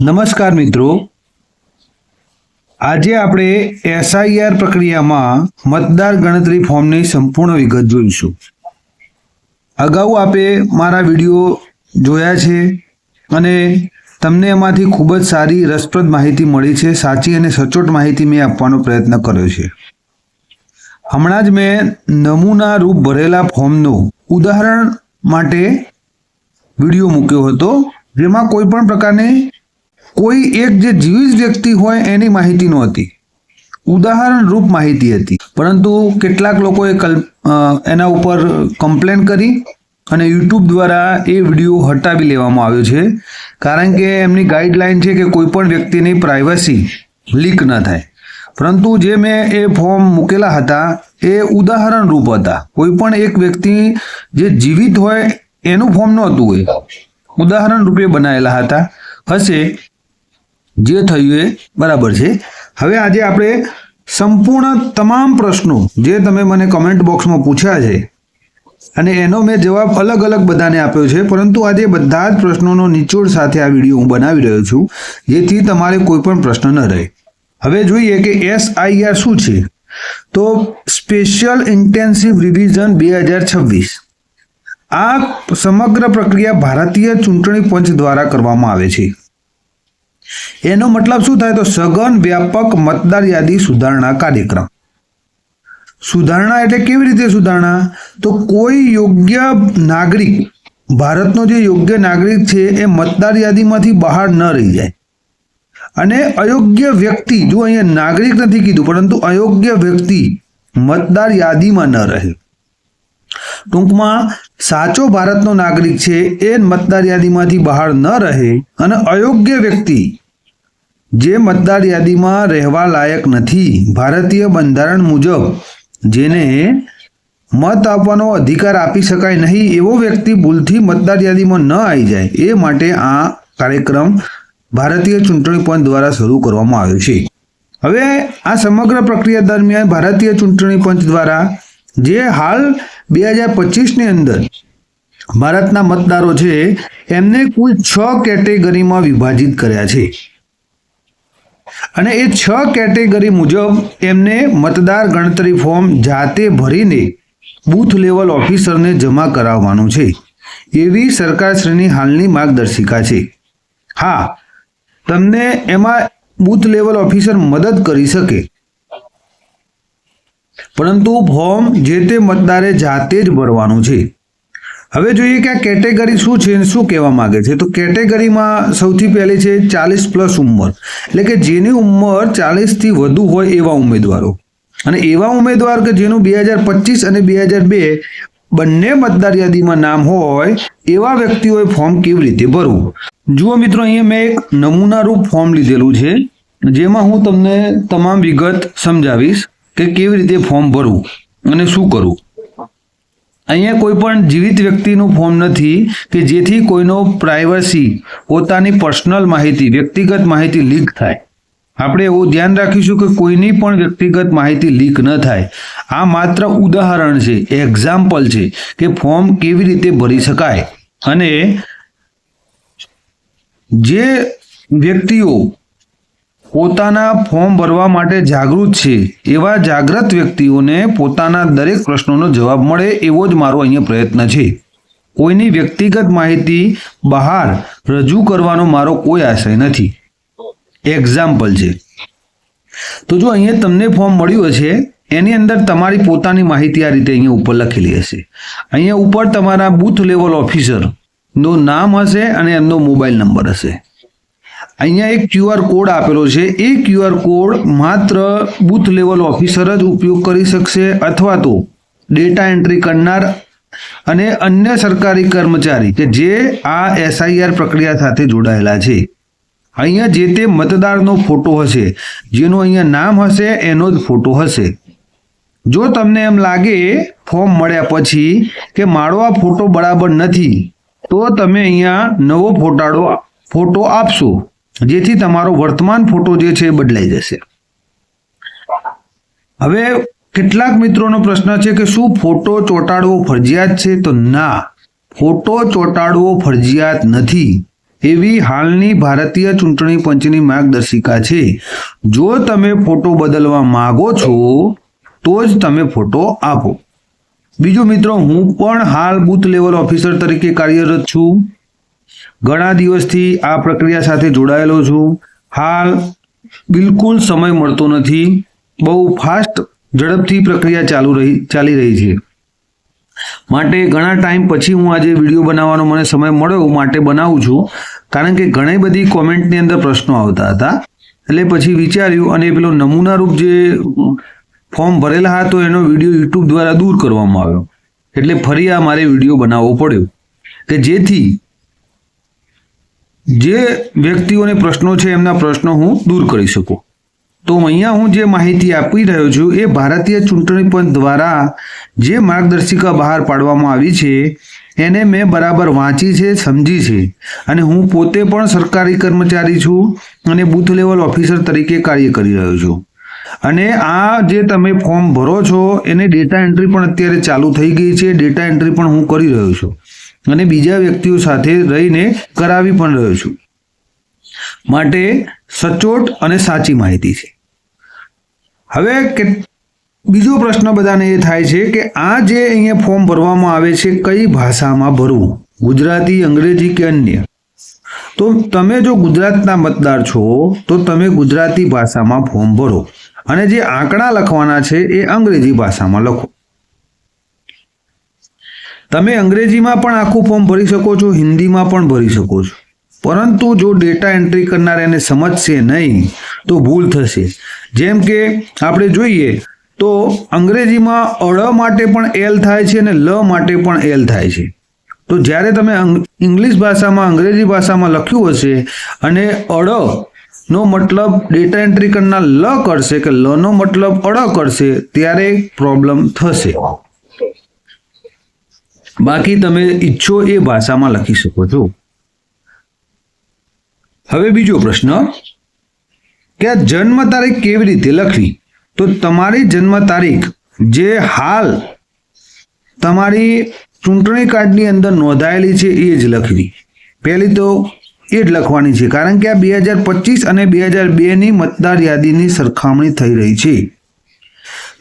નમસ્કાર મિત્રો, આજે આપણે એસઆઈઆર પ્રક્રિયામાં મતદાર ગણતરી ફોર્મની સંપૂર્ણ વિગત જોઈશું. અગાઉ આપે મારા વિડીયો જોયા છે અને તમને એમાંથી ખૂબ જ સારી રસપ્રદ માહિતી મળી છે. સાચી અને સચોટ માહિતી મેં આપવાનો પ્રયત્ન કર્યો છે. હમણાં જ મેં નમૂના રૂપ ભરેલા ફોર્મનો ઉદાહરણ માટે વિડીયો મૂક્યો હતો, જેમાં કોઈ પણ પ્રકારની કોઈ એક જે જીવિત વ્યક્તિ હોય એની માહિતી નહોતી, ઉદાહરણ રૂપ માહિતી હતી. પરંતુ કેટલાક લોકોએ એના ઉપર કમ્પ્લેન કરી અને યુટ્યુબ દ્વારા એ વિડીયો હટાવી લેવામાં આવ્યો છે, કારણ કે એમની ગાઈડલાઈન છે કે કોઈ પણ વ્યક્તિની પ્રાઇવસી લીક ન થાય. પરંતુ જે મેં એ ફોર્મ મૂકેલા હતા એ ઉદાહરણ રૂપ હતા. કોઈ પણ એક વ્યક્તિ જે જીવિત હોય એનું ફોર્મ નહોતું, એ ઉદાહરણ રૂપે બનાવેલા હતા. હશે જે થયું એ બરાબર છે. હવે આજે આપણે સંપૂર્ણ તમામ પ્રશ્નો જે તમે મને કમેન્ટ બોક્સમાં પૂછ્યા છે અને એનો મેં જવાબ અલગ અલગ બધાને આપ્યો છે, પરંતુ આજે બધા જ પ્રશ્નોનો નિચોડ સાથે આ વિડીયો હું બનાવી રહ્યો છું, જેથી તમારે કોઈ પણ પ્રશ્ન ન રહે. હવે જોઈએ કે એસઆઈઆર શું છે. તો સ્પેશિયલ ઇન્ટેન્સિવ રિવિઝન 2026. આ સમગ્ર પ્રક્રિયા ભારતીય ચૂંટણી પંચ દ્વારા કરવામાં આવે છે. એનો મતલબ શું થાય? તો સઘન વ્યાપક મતદાર યાદી સુધારણા કાર્યક્રમ. સુધારણા એટલે કેવી રીતે સુધારણા? તો કોઈ યોગ્ય નાગરિક, ભારતનો જે યોગ્ય નાગરિક છે એ મતદાર યાદીમાંથી બહાર ન રહી જાય, અને અયોગ્ય વ્યક્તિ, જો અહીંયા નાગરિક નથી કીધું, પરંતુ અયોગ્ય વ્યક્તિ મતદાર યાદીમાં ન રહે. ટૂંકમાં સાચો ભારતનો નાગરિક છે એ મતદાર યાદીમાંથી બહાર ન રહે, અને અયોગ્ય વ્યક્તિ જે મતદાર યાદીમાં રહેવા લાયક નથી, ભારતીય બંધારણ મુજબ જેને મત આપવાનો અધિકાર આપી શકાય નહીં, એવો વ્યક્તિ ભૂલથી મતદાર યાદીમાં ન આવી જાય, એ માટે આ કાર્યક્રમ ભારતીય ચૂંટણી પંચ દ્વારા શરૂ કરવામાં આવ્યો છે. હવે આ સમગ્ર પ્રક્રિયા દરમિયાન ભારતીય ચૂંટણી પંચ દ્વારા જે હાલ 2025ની અંદર ભારતના મતદારો છે એમને કુલ 6 કેટેગરીમાં વિભાજિત કર્યા છે, અને એ 6 કેટેગરી મુજબ એમને મતદાર ગણતરી ફોર્મ જાતે ભરીને બૂથ લેવલ ઓફિસરને જમા કરાવવાનું છે, એવી સરકારશ્રીની હાલની માર્ગદર્શિકા છે. હા, તમને એમાં બૂથ લેવલ ઓફિસર મદદ કરી શકે, પરંતુ ફોર્મ જે તે મતદારે જાતે જ ભરવાનું છે. હવે જોઈએ કે આ કેટેગરી શું છે, શું કહેવા માંગે છે. તો કેટેગરીમાં સૌથી પહેલી છે 40+ ઉંમર, એટલે કે જેની ઉંમર 40થી વધુ હોય એવા ઉમેદવારો, અને એવા ઉમેદવાર કે જેનું 2025 અને 2002 બંને મતદાર યાદીમાં નામ હોય એવા વ્યક્તિઓએ ફોર્મ કેવી રીતે ભરવું. જુઓ મિત્રો, અહીંયા મેં એક નમૂના રૂપ ફોર્મ લીધેલું છે, જેમાં હું તમને તમામ વિગત સમજાવીશ કે કેવી રીતે ફોર્મ ભરવું અને શું કરવું. અહીંયા કોઈ પણ જીવિત વ્યક્તિનું ફોર્મ નથી કે જેથી કોઈનો પ્રાઇવસી, પોતાની પર્સનલ માહિતી, વ્યક્તિગત માહિતી લીક થાય. આપણે એવું ધ્યાન રાખીશું કે કોઈની પણ વ્યક્તિગત માહિતી લીક ન થાય. આ માત્ર ઉદાહરણ છે, એક્ઝામ્પલ છે કે ફોર્મ કેવી રીતે ભરી શકાય. અને જે વ્યક્તિઓ પોતાના ફોર્મ ભરવા માટે જાગૃત છે એવા જાગૃત વ્યક્તિઓને પોતાના દરેક પ્રશ્નોનો જવાબ મળે એવો જ મારો અહીંયા પ્રયત્ન છે. કોઈની વ્યક્તિગત માહિતી બહાર રજૂ કરવાનો મારો કોઈ આશય નથી, એક્ઝામ્પલ છે. તો જો અહીંયા તમને ફોર્મ મળ્યું હશે, એની અંદર તમારી પોતાની માહિતી આ રીતે અહીંયા ઉપર લખેલી હશે. અહીંયા ઉપર તમારા બૂથ લેવલ ઓફિસરનું નામ હશે અને એમનો મોબાઈલ નંબર હશે. અહીંયા એક QR કોડ આપેલો છે. એ QR કોડ માત્ર બૂથ લેવલ ઓફિસર જ ઉપયોગ કરી શકશે, અથવા તો ડેટા એન્ટ્રી કરનાર અને અન્ય સરકારી કર્મચારી કે જે આ એસઆઈઆર પ્રક્રિયા સાથે જોડાયેલા છે. અહીંયા જે તે મતદારનો ફોટો હશે, જેનું અહીંયા નામ હશે એનો જ ફોટો હશે. જો તમને એમ લાગે ફોર્મ મળ્યા પછી કે મારો આ ફોટો બરાબર નથી, તો તમે અહીંયા નવો ફોટો આપશો, જેથી તમારો વર્તમાન ફોટો જે છે એ બદલાઈ જશે. હવે કેટલાક મિત્રોનો પ્રશ્ન છે કે શું ફોટો ચોંટાડવો ફરજિયાત છે? તો ના, ફોટો ચોંટાડવો ફરજિયાત નથી. એવી હાલની ભારતીય ચૂંટણી પંચની માર્ગદર્શિકા છે. જો તમે ફોટો બદલવા માંગો છો તો જ તમે ફોટો આપો. બીજું મિત્રો, હું પણ હાલ બૂથ લેવલ ઓફિસર તરીકે કાર્યરત છું. ઘણા દિવસથી આ પ્રક્રિયા સાથે જોડાયેલો છું. હાલ બિલકુલ સમય મળતો નથી. બહુ ફાસ્ટ ઝડપથી પ્રક્રિયા ચાલી રહી છે. માટે ઘણા ટાઈમ પછી હું આજે વિડીયો બનાવવાનો મને સમય મળ્યો માટે બનાવું છું. કારણ કે ઘણી બધી કોમેન્ટની અંદર પ્રશ્નો આવતા હતા, એટલે પછી વિચાર્યું અને પેલો નમૂનારૂપ જે ફોર્મ ભરેલા હતા તો એનો વિડીયો યુટ્યુબ દ્વારા દૂર કરવામાં આવ્યો. એટલે ફરી આ મારે વિડીયો બનાવવો પડ્યો કે જેથી જે વ્યક્તિઓને પ્રશ્નો છે એમના પ્રશ્નો હું દૂર કરી શકું. તો અહીંયા હું જે માહિતી આપી રહ્યો છું એ ભારતીય ચૂંટણી પંચ દ્વારા જે માર્ગદર્શિકા બહાર પાડવામાં આવી છે એને મેં બરાબર વાંચી છે, સમજી છે. અને હું પોતે પણ સરકારી કર્મચારી છું અને બૂથ લેવલ ઓફિસર તરીકે કાર્ય કરી રહ્યો છું. અને આ જે તમે ફોર્મ ભરો છો એને ડેટા એન્ટ્રી પણ અત્યારે ચાલુ થઈ ગઈ છે. ડેટા એન્ટ્રી પણ હું કરી રહ્યો છું અને બીજા વ્યક્તિઓ સાથે રહીને કરાવી પણ રહ્યો છું. માટે સચોટ અને સાચી માહિતી છે. હવે બીજો પ્રશ્ન બધાને એ થાય છે કે આ જે અહીંયા ફોર્મ ભરવામાં આવે છે કઈ ભાષામાં ભરવું, ગુજરાતી, અંગ્રેજી કે અન્ય? તો તમે જો ગુજરાતના મતદાર છો તો તમે ગુજરાતી ભાષામાં ફોર્મ ભરો અને જે આંકડા લખવાના છે એ અંગ્રેજી ભાષામાં લખો. તમે અંગ્રેજીમાં પણ આખું ફોર્મ ભરી શકો છો, હિન્દીમાં પણ ભરી શકો છો. પરંતુ જો ડેટા એન્ટ્રી કરનાર એને સમજશે નહીં તો ભૂલ થશે. જેમ કે આપણે જોઈએ તો અંગ્રેજીમાં અળ માટે પણ એલ થાય છે અને લ માટે પણ એલ થાય છે. તો જ્યારે તમે ઇંગ્લિશ ભાષામાં, અંગ્રેજી ભાષામાં લખ્યું હશે અને અળ નો મતલબ ડેટા એન્ટ્રી કરનાર લ કરશે કે લ નો મતલબ અળ કરશે ત્યારે પ્રોબ્લેમ થશે. બાકી તમે ઈચ્છો એ ભાષામાં લખી શકો છો. હવે બીજો પ્રશ્ન કે આ જન્મ તારીખ કેવી રીતે લખવી? તો તમારી જન્મ તારીખ જે હાલ તમારી ચૂંટણી કાર્ડની અંદર નોંધાયેલી છે એ જ લખવી. પહેલી તો એ જ લખવાની છે, કારણ કે આ 2025 અને 2002ની મતદાર યાદીની સરખામણી થઈ રહી છે.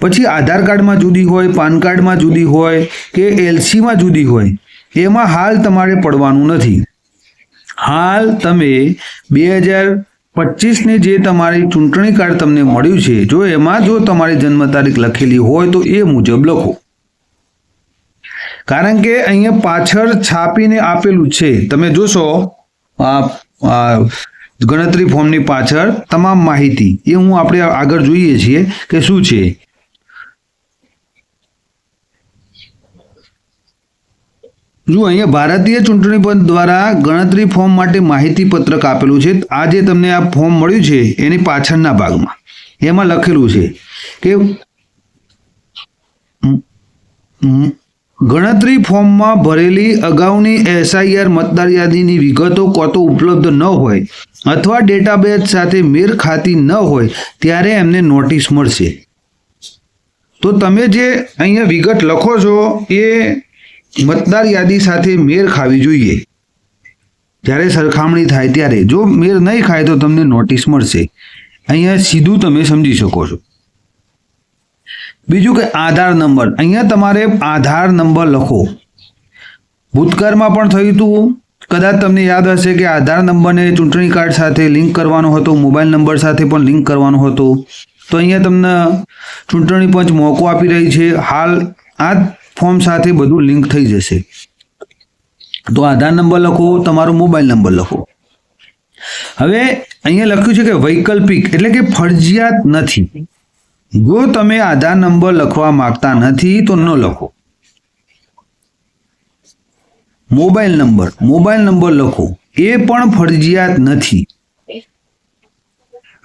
પછી આધાર કાર્ડમાં જુદી હોય, પાન કાર્ડમાં જુદી હોય કે એલસીમાં જુદી હોય, એમાં હાલ તમારે પડવાનું નથી. હાલ તમે 2025ની જે તમારી ચૂંટણી કાર્ડ તમને મળ્યું છે જો એમાં જો તમારી જન્મ તારીખ લખેલી હોય તો એ મુજબ લખો. કારણ કે અહીંયા પાછળ છાપીને આપેલું છે, તમે જોશો ગણતરી ફોર્મની પાછળ તમામ માહિતી એ આપણે આગળ જોઈએ છીએ કે શું છે. જો અહીંયા ભારતીય ચૂંટણી પંચ દ્વારા ગણતરી ફોર્મ માટે માહિતી પત્રક આપેલું છે. આ જે તમને આ ફોર્મ મળ્યું છે એની પાછળના ભાગમાં એમાં લખેલું છે કે ગણતરી ફોર્મમાં ભરેલી અગાઉની SIR મતદાર યાદીની વિગતો કાં તો ઉપલબ્ધ ન હોય અથવા ડેટાબેઝ સાથે મેળ ખાતી ન હોય ત્યારે એમને નોટિસ મળશે. તો તમે જે અહીંયા વિગત લખો છો એ મતદાર યાદી સાથે મેળ ખાવી જોઈએ. જ્યારે સરખામણી થાય ત્યારે જો મેળ નહીં ખાય તો તમને નોટિસ મળશે. અહીંયા સીધું તમે સમજી શકો છો. બીજું કે આધાર નંબર, અહીંયા તમારે આધાર નંબર લખો. ભૂતકાળમાં પણ થયું હતું, કદાચ તમને યાદ હશે કે આધાર નંબરને ચૂંટણી કાર્ડ સાથે લિંક કરવાનો હતો, મોબાઈલ નંબર સાથે પણ લિંક કરવાનો હતો. તો અહીંયા તમને ચૂંટણી પંચ મોકો આપી રહી છે. હાલ આ ફોર્મ સાથે બધું લિંક થઈ જશે. તો આધાર નંબર લખો, તમારો મોબાઈલ નંબર લખો. હવે અહીંયા લખ્યું છે કે વૈકલ્પિક એટલે કે ફરજિયાત નથી. જો તમે આધાર નંબર લખવા માંગતા નથી તો ન લખો. મોબાઈલ નંબર લખો, એ પણ ફરજિયાત નથી.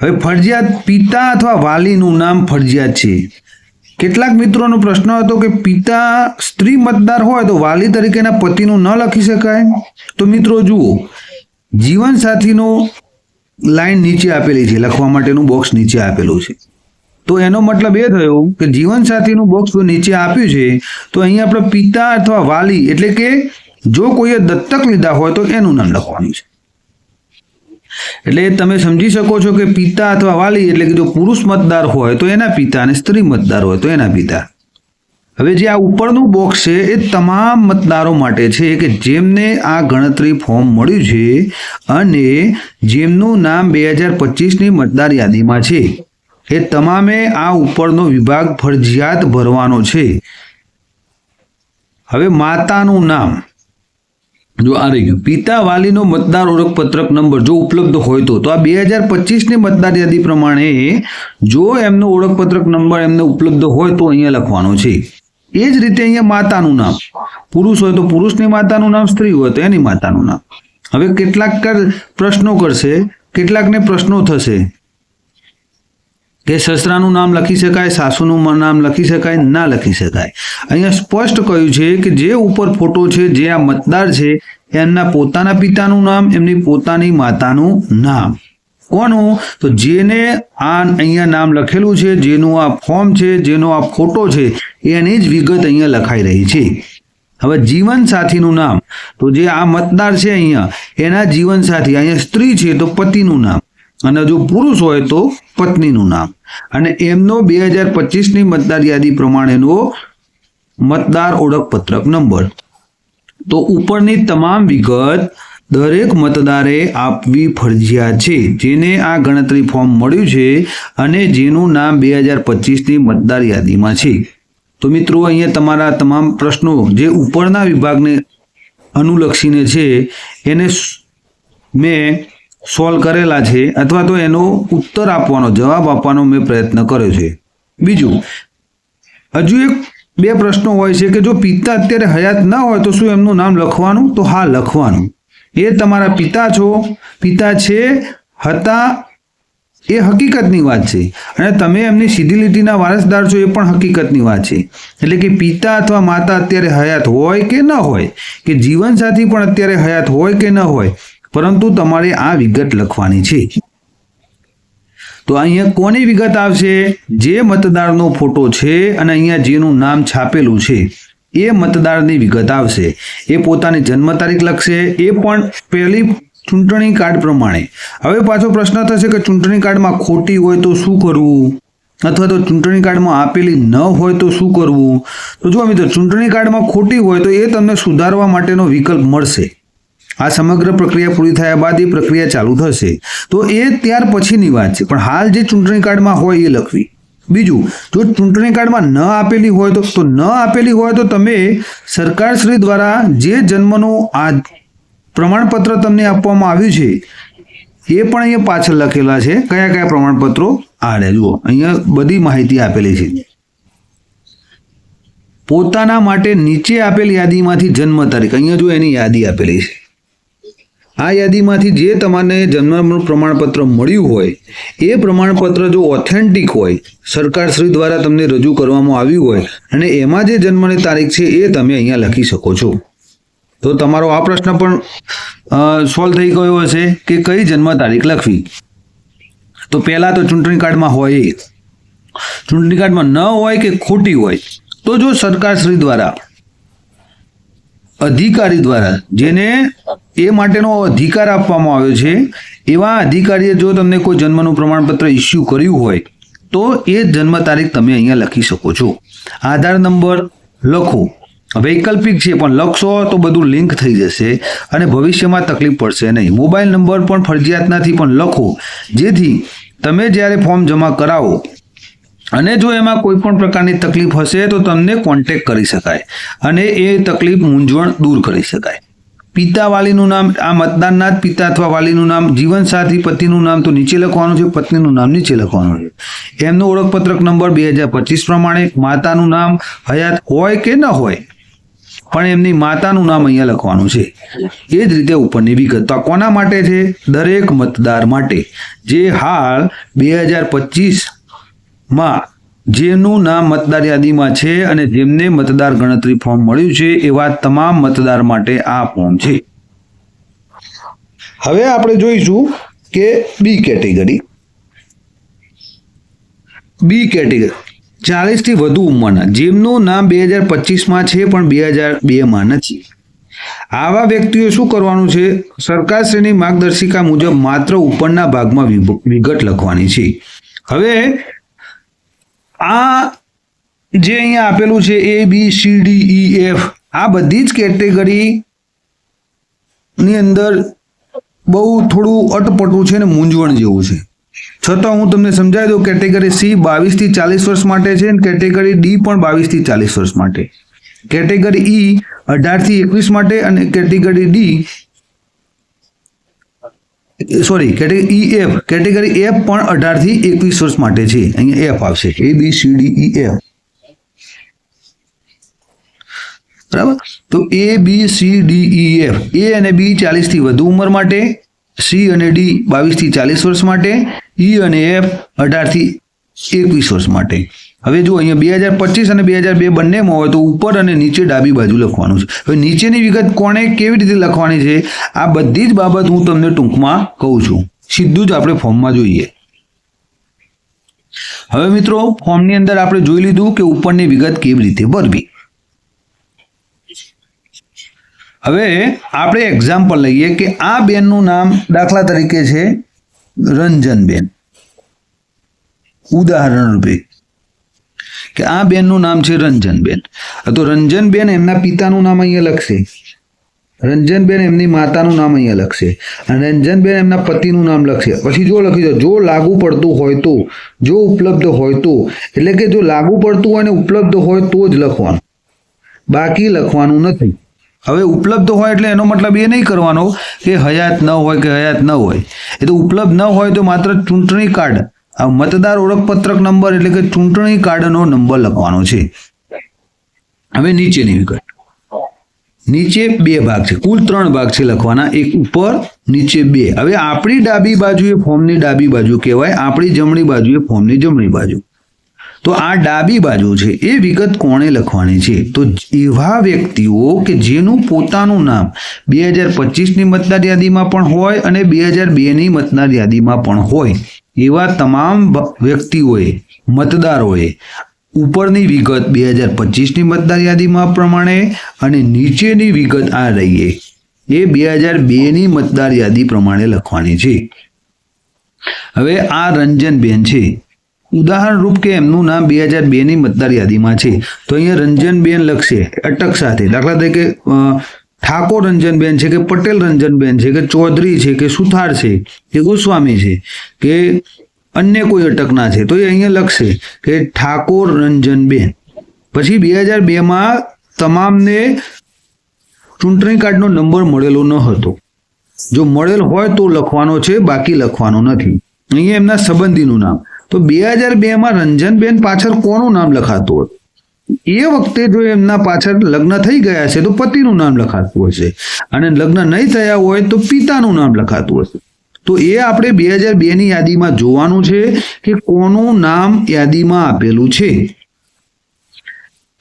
હવે ફરજિયાત પિતા અથવા વાલીનું નામ ફરજિયાત છે. કેટલાક મિત્રોનો પ્રશ્ન હતો કે પિતા સ્ત્રી મતદાર હોય તો વાલી તરીકેના પતિનું ન લખી શકાય? તો મિત્રો જુઓ, જીવનસાથીનો લાઈન નીચે આપેલી છે, લખવા માટેનું બોક્સ નીચે આપેલું છે. તો એનો મતલબ એ થયો કે જીવનસાથીનું બોક્સ નીચે આપ્યું છે તો અહીંયા આપણે પિતા અથવા વાલી એટલે કે જો કોઈએ દત્તક લીધા હોય તો એનું નામ લખવાનું છે. એટલે તમે સમજી શકો છો કે પિતા અથવા વાલી એટલે કે જો પુરુષ મતદાર હોય તો એના પિતા અને સ્ત્રી મતદાર હોય તો એના પિતા. હવે જે આ ઉપરનું બોક્સ છે એ તમામ મતદારો માટે છે કે જેમને આ ગણતરી ફોર્મ મળ્યું છે અને જેમનું નામ 2025ની મતદાર યાદીમાં છે એ તમામે આ ઉપરનો વિભાગ ફરજિયાત ભરવાનો છે. હવે માતાનું નામ જો આ રહી ગયું, પિતા વાલીનો મતદાર ઓળખપત્રક નંબર જો ઉપલબ્ધ હોય તો આ 2025ની મતદાર યાદી પ્રમાણે જો એમનો ઓળખપત્રક નંબર એમને ઉપલબ્ધ હોય તો અહીંયા લખવાનો છે. એ જ રીતે અહીંયા માતાનું નામ, પુરુષ હોય તો પુરુષની માતાનું નામ, સ્ત્રી હોય તો એની માતાનું નામ. હવે કેટલાક પ્રશ્નો કરશે, કેટલાકને પ્રશ્નો થશે કે સસરાનું નામ લખી શકાય, સાસુનું નામ લખી શકાય, ના લખી શકાય. અહીંયા સ્પષ્ટ કહ્યું છે કે જે ઉપર ફોટો છે, જે આ મતદાર છે એમના પોતાના પિતાનું નામ, એમની પોતાની માતાનું નામ. કોનું? તો જેને આ અહીંયા નામ લખેલું છે, જેનું આ ફોર્મ છે, જેનો આ ફોટો છે એની જ વિગત અહીંયા લખાઈ રહી છે. હવે જીવન સાથીનું નામ, તો જે આ મતદાર છે અહીંયા એના જીવન સાથી, અહીંયા સ્ત્રી છે તો પતિનું નામ અને જો પુરુષ હોય તો પત્નીનું નામ અને એમનો 2025ની મતદાર યાદી પ્રમાણેનો મતદાર ઓળખપત્રક નંબર. તો ઉપરની તમામ વિગત દરેક મતદારે આપવી ફરજિયાત છે જેને આ ગણતરી ફોર્મ મળ્યું છે અને જેનું નામ 2025ની મતદાર યાદીમાં છે. તો મિત્રો અહીંયા તમારા તમામ પ્રશ્નો જે ઉપરના વિભાગને અનુલક્ષીને છે એને મેં સોલ્વ કરેલા છે અથવા તો એનો ઉત્તર આપવાનો, જવાબ આપવાનો મેં પ્રયત્ન કર્યો છે. બીજું, હજુ એક બે પ્રશ્નો હોય છે કે જો પિતા અત્યારે હયાત ના હોય તો શું એમનું નામ લખવાનું? તો હા, લખવાનું. એ તમારા પિતા છો, પિતા છે, હતા, એ હકીકતની વાત છે અને તમે એમની સીધી લીટીના વારસદાર છો એ પણ હકીકતની વાત છે. એટલે કે પિતા અથવા માતા અત્યારે હયાત હોય કે ન હોય, કે જીવનસાથી પણ અત્યારે હયાત હોય કે ન હોય, પરંતુ તમારે આ વિગત લખવાની છે. તો અહીંયા કોની વિગત આવશે? જે મતદારનો ફોટો છે અને અહીંયા જેનું નામ છાપેલું છે એ મતદારની વિગત આવશે. એ પોતાની જન્મ તારીખ લખશે, એ પણ પહેલી ચૂંટણી કાર્ડ પ્રમાણે. હવે પાછો પ્રશ્ન થશે કે ચૂંટણી કાર્ડમાં ખોટી હોય તો શું કરવું, અથવા તો ચૂંટણી કાર્ડમાં આપેલી ન હોય તો શું કરવું? તો જો મિત્રો, ચૂંટણી કાર્ડમાં ખોટી હોય તો એ તમને સુધારવા માટેનો વિકલ્પ મળશે. આ સમગ્ર પ્રક્રિયા પૂરી થયા બાદ એ પ્રક્રિયા ચાલુ થશે. તો એ ત્યાર પછીની વાત છે, પણ હાલ જે ચૂંટણી કાર્ડમાં હોય એ લખવી. બીજું, જો ચૂંટણી કાર્ડમાં ન આપેલી હોય તો ન આપેલી હોય તો તમે સરકારશ્રી દ્વારા જે જન્મનું આ પ્રમાણપત્ર તમને આપવામાં આવ્યું છે એ પણ અહીંયા પાછળ લખેલા છે. કયા કયા પ્રમાણપત્રો આડે જુઓ, અહીંયા બધી માહિતી આપેલી છે. પોતાના માટે નીચે આપેલ યાદીમાંથી જન્મ તારીખ, અહીંયા જો એની યાદી આપેલી છે. આ યાદીમાંથી જે તમને જન્મનું પ્રમાણપત્ર મળ્યું હોય એ પ્રમાણપત્ર જો ઓથેન્ટિક હોય, સરકારશ્રી દ્વારા તમને રજૂ કરવામાં આવ્યું હોય અને એમાં જે જન્મની તારીખ છે એ તમે અહીંયા લખી શકો છો. તો તમારો આ પ્રશ્ન પણ સોલ્વ થઈ ગયો હશે કે કઈ જન્મ તારીખ લખવી. તો પહેલાં તો ચૂંટણી કાર્ડમાં હોય એ, ચૂંટણી કાર્ડમાં ન હોય કે ખોટી હોય તો જો સરકારશ્રી દ્વારા, અધિકારી દ્વારા જેને એ માટેનો અધિકાર આપવામાં આવ્યો છે એવા અધિકારીએ જો તમને કોઈ જન્મનું પ્રમાણપત્ર ઇસ્યુ કર્યું હોય તો એ જન્મ તારીખ તમે અહીંયા લખી શકો છો. આધાર નંબર લખો, વૈકલ્પિક છે પણ લખશો તો બધું લિંક થઈ જશે અને ભવિષ્યમાં તકલીફ પડશે નહીં. મોબાઈલ નંબર પણ ફરજિયાત નથી પણ લખો, જેથી તમે જ્યારે ફોર્મ જમા કરાવો અને જો એમાં કોઈ પણ પ્રકારની તકલીફ હશે તો તમને કોન્ટેક્ટ કરી શકાય અને એ તકલીફ, મૂંઝવણ દૂર કરી શકાય. પિતા વાલીનું નામ, આ મતદારના જ પિતા અથવા વાલીનું નામ, જીવનસાથી પતિનું નામ તો નીચે લખવાનું છે, પત્નીનું નામ નીચે લખવાનું છે. એમનો ઓળખપત્રક નંબર 2025 પ્રમાણે, માતાનું નામ હયાત હોય કે ન હોય પણ એમની માતાનું નામ અહીંયા લખવાનું છે. એ જ રીતે ઉપરની વિગત. તો આ કોના માટે છે? દરેક મતદાર માટે જે હાલ 2025માં જેનું નામ મતદાર યાદીમાં છે અને જેમને મતદાર ગણતરી ફોર્મ મળ્યું છે એવા તમામ મતદાર માટે આ ફોર્મ છે. હવે આપણે જોઈશું કે બી કેટેગરી. બી કેટેગરી 40 થી વધુ ઉંમરના જેમનું નામ 2025માં છે પણ 2002માં નથી. આવા વ્યક્તિઓ શું કરવાનું છે? સરકારશ્રીની માર્ગદર્શિકા મુજબ માત્ર ઉપરના ભાગમાં વિગત લખવાની છે. હવે આ જે અહીંયા આપેલું છે ABCDEF, આ બધી જ કેટેગરી ની અંદર બહુ થોડું અટપટું છે ને મૂંઝવણ જેવું છે. છતાં હું તમને સમજાવી દઉં. કેટેગરી C 22 થી 40 વર્ષ માટે છે અને કેટેગરી D પણ 22 થી 40 વર્ષ માટે. કેટેગરી E 18 થી 21 માટે અને કેટેગરી કેટેગરી EF પણ 18 થી 21 વર્ષ માટે છે. અહીંયા F આવશે, ABCDEF. બરાબર. તો ABCDEF, A અને B 40 થી વધુ ઉંમર માટે, C અને D 22 થી 40 વર્ષ માટે, E અને F 18 થી 21 વર્ષ માટે. હવે જો અહીંયા 2025 અને 2002 બંનેમાં હોય તો ઉપર અને નીચે ડાબી બાજુ લખવાનું છે. હવે નીચેની વિગત કોણે કેવી રીતે લખવાની છે આ બધી જ બાબત હું તમને ટૂંકમાં કહું છું. સીધું જ આપણે ફોર્મમાં જોઈએ. હવે મિત્રો, ફોર્મની અંદર આપણે જોઈ લીધું કે ઉપરની વિગત કેવી રીતે ભરવી. હવે આપણે એક્ઝામ્પલ લઈએ કે આ બેનનું નામ દાખલા તરીકે છે રંજનબેન. ઉદાહરણ રૂપે કે આ બેનનું નામ છે રંજનબેન. તો રંજનબેન એમના પિતાનું નામ અહીંયા લખશે, રંજનબેન એમની માતાનું નામ અહીંયા લખશે અને રંજનબેન એમના પતિનું નામ લખશે. પછી જો લખી દો, જો લાગુ પડતું હોય તો, જો ઉપલબ્ધ હોય તો. એટલે કે જો લાગુ પડતું હોય ને ઉપલબ્ધ હોય તો જ લખવાનું, બાકી લખવાનું નથી. હવે ઉપલબ્ધ હોય એટલે એનો મતલબ એ નહીં કરવાનો કે હયાત ન હોય કે હયાત ન હોય. એ તો ઉપલબ્ધ ન હોય તો માત્ર ચૂંટણી કાર્ડ, આ મતદાર ઓળખપત્રક નંબર એટલે કે ચૂંટણી કાર્ડનો નંબર લખવાનો છે. હવે નીચેની વિગત. નીચે 2 ભાગ છે, કુલ 3 ભાગ છે લખવાના, એક ઉપર નીચે 2. હવે આપણી ડાબી બાજુ એ ફોર્મની ડાબી બાજુ કહેવાય, આપણી જમણી બાજુ એ ફોર્મની જમણી બાજુ. તો આ ડાબી બાજુ છે એ વિગત કોણે લખવાની છે? તો એવા વ્યક્તિઓ કે જેનું પોતાનું નામ 2025ની મતદાર યાદીમાં પણ હોય અને 2002ની મતદાર યાદીમાં પણ હોય એવા તમામ વ્યક્તિઓએ, મતદારોએ ઉપરની વિગત 2025ની મતદાર યાદીમાં પ્રમાણે અને નીચેની વિગત આ રહીએ એ 2002ની મતદાર યાદી પ્રમાણે લખવાની છે. હવે આ રંજનબેન છે, ઉદાહરણ રૂપ કે એમનું નામ 2002ની મતદાર યાદીમાં છે તો અહીંયા રંજનબેન લખશે અટક સાથે. દાખલા તરીકે ઠાકોર રંજનબેન છે કે પટેલ રંજનબેન છે કે ચૌધરી છે કે સુથાર છે કે ગોસ્વામી છે કે અન્ય કોઈ અટકના છે તો એ અહીંયા લખશે કે ઠાકોર રંજનબેન. પછી 2002માં તમામને ચૂંટણી કાર્ડનો નંબર મળેલો ન હતો. જો મળેલ હોય તો લખવાનો છે, બાકી લખવાનો નથી. અહીંયા એમના સંબંધીનું નામ, તો 2002માં રંજનબેન પાછળ કોનું નામ લખાતું હતું? એ વખતે જો એમના પાછળ લગ્ન થઈ ગયા છે તો પતિનું નામ લખાતું હશે અને લગ્ન નહીં થયા હોય તો પિતાનું નામ લખાતું હશે. તો એ આપણે 2002ની યાદીમાં જોવાનું છે કે કોનું નામ યાદીમાં આપેલું છે.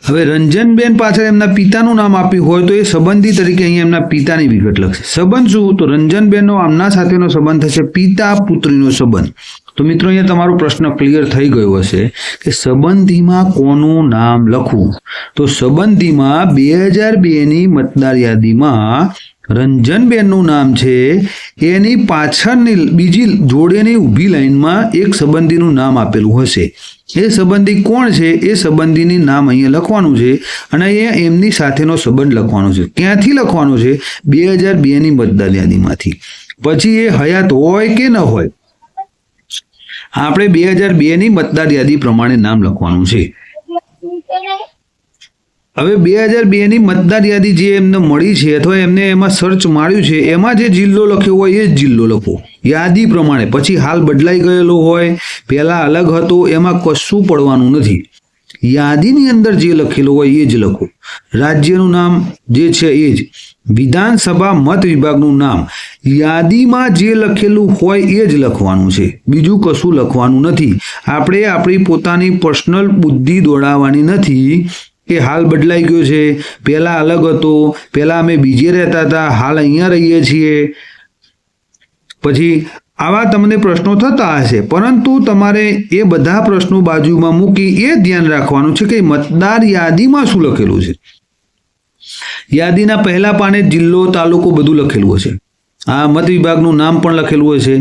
હવે રંજનબેન પાછળ એમના પિતાનું નામ આપ્યું હોય તો એ સંબંધી તરીકે અહીંયા એમના પિતાની વિગત લખશે. સંબંધ શું? તો રંજનબેનનો આમના સાથેનો સંબંધ થશે પિતા પુત્રીનો સંબંધ. તો મિત્રો અહીંયા તમારો પ્રશ્ન ક્લિયર થઈ ગયો હશે કે સંબંધીમાં કોનું નામ લખવું. તો સંબંધીમાં 2002ની મતદાર યાદીમાં રંજનબેનનું નામ છે, એની પાછળની બીજી જોડેની ઊભી લાઈનમાં એક સંબંધીનું નામ આપેલું હશે. એ સંબંધી કોણ છે એ સંબંધીની નામ અહીંયા લખવાનું છે અને અહીંયા એમની સાથેનો સંબંધ લખવાનો છે. ક્યાંથી લખવાનો છે? 2002ની મતદાર યાદીમાંથી. પછી એ હયાત હોય કે ન હોય, આપણે 2002ની મતદાર યાદી પ્રમાણે નામ લખવાનું છે. હવે 2002ની મતદાર યાદી જે એમને મળી છે અથવા એમને એમાં સર્ચ માર્યું છે એમાં જે જિલ્લો લખ્યો હોય એ જ જિલ્લો લખો યાદી પ્રમાણે. પછી હાલ બદલાઈ ગયેલો હોય, પહેલા અલગ હતો, એમાં કશું પડવાનું નથી. યાદીની અંદર જે લખેલું હોય એ જ લખો. રાજ્યનું નામ જે છે એ જ, વિધાનસભા મત વિભાગનું નામ યાદીમાં જે લખેલું હોય એ જ લખવાનું છે, બીજું કશું લખવાનું નથી. આપણે આપણી પોતાની પર્સનલ બુદ્ધિ દોડાવવાની નથી કે હાલ બદલાઈ ગયો છે, પહેલા અલગ હતો, પહેલા અમે બીજે રહેતા હતા, હાલ અહીંયા રહીએ છીએ. પછી આવા તમને પ્રશ્નો થતા હશે, પરંતુ તમારે એ બધા પ્રશ્નો બાજુમાં મૂકી એ ધ્યાન રાખવાનું છે કે મતદાર યાદીમાં શું લખેલું છે. યાદીના પહેલા પાને જિલ્લો તાલુકો બધું લખેલું હશે. આ મત વિભાગનું નામ પણ લખેલું હશે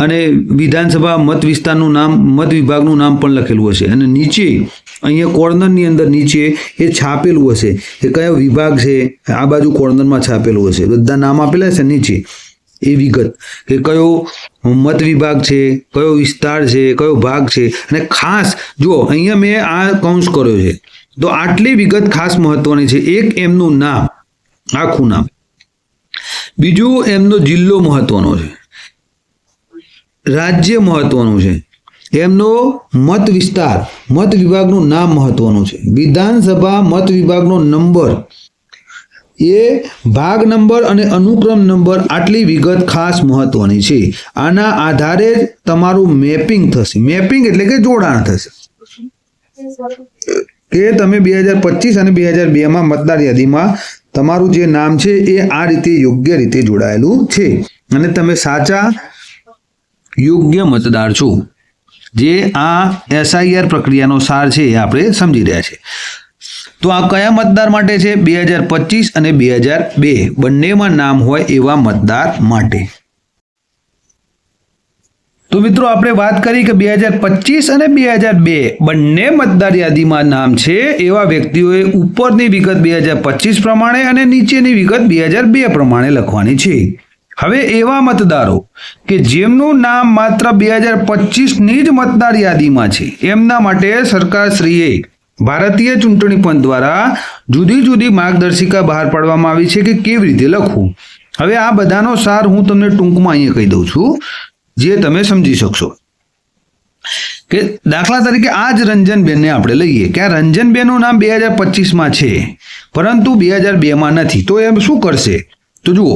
અને વિધાનસભા મત વિસ્તારનું નામ, મત વિભાગનું નામ પણ લખેલું હશે. અને નીચે અહીંયા કોર્નરની અંદર નીચે એ છાપેલું હશે કે કયો વિભાગ છે. આ બાજુ કોર્નરમાં છાપેલું હશે, બધા નામ આપેલા હશે નીચે એ વિગત કે કયો મત વિભાગ છે, કયો વિસ્તાર છે, કયો ભાગ છે. અને ખાસ જો અહીંયા મેં આ કૌંસ કર્યો છે તો આટલી વિગત ખાસ મહત્વની છે. એક એમનું નામ, આખું નામ. બીજું એમનો જિલ્લો મહત્વનો છે, રાજ્ય મહત્વનું છે, એમનો મત વિસ્તાર, મત વિભાગનું નામ મહત્વનું છે, વિધાનસભા મત વિભાગનો નંબર, એ ભાગ નંબર અને અનુક્રમ નંબર. આટલી વિગત ખાસ મહત્વની છે. આના આધારે જ તમારું મેપિંગ થશે. મેપિંગ એટલે કે જોડાણ થશે કે તમે 2025 અને 2002માં મતદાર યાદીમાં તમારું જે નામ છે એ આ રીતે યોગ્ય રીતે જોડાયેલું છે અને તમે સાચા યોગ્ય મતદાર છો. જે આ SIR પ્રક્રિયાનો સાર છે એ આપણે સમજી રહ્યા છે. તો આ કયા મતદાર માટે છે? 2025 અને 2002 બંનેમાં નામ હોય એવા મતદાર માટે. તો મિત્રો આપણે વાત કરી કે 2025 અને 2002 બંને મતદાર યાદીમાં નામ છે એવા વ્યક્તિઓએ ઉપરની વિગત 2025 પ્રમાણે અને નીચેની વિગત 2002 પ્રમાણે લખવાની છે. હવે એવા મતદારો કે જેમનું નામ માત્ર 2025ની જ મતદાર યાદીમાં છે એમના માટે સરકારશ્રીએ ભારતીય ચૂંટણી પંચ દ્વારા જુદી જુદી માર્ગદર્શિકા બહાર પાડવામાં આવી છે કે કેવી રીતે લખવું. હવે આ બધાનો સાર હું તમને ટૂંકમાં અહીંયા કહી દઉં છું જે તમે સમજી શકશો. કે દાખલા તરીકે આ જ રંજનબેનને આપણે લઈએ કે આ રંજનબેનનું નામ 2025માં છે પરંતુ 2002માં નથી. તો એમ શું કરશે? તો જુઓ,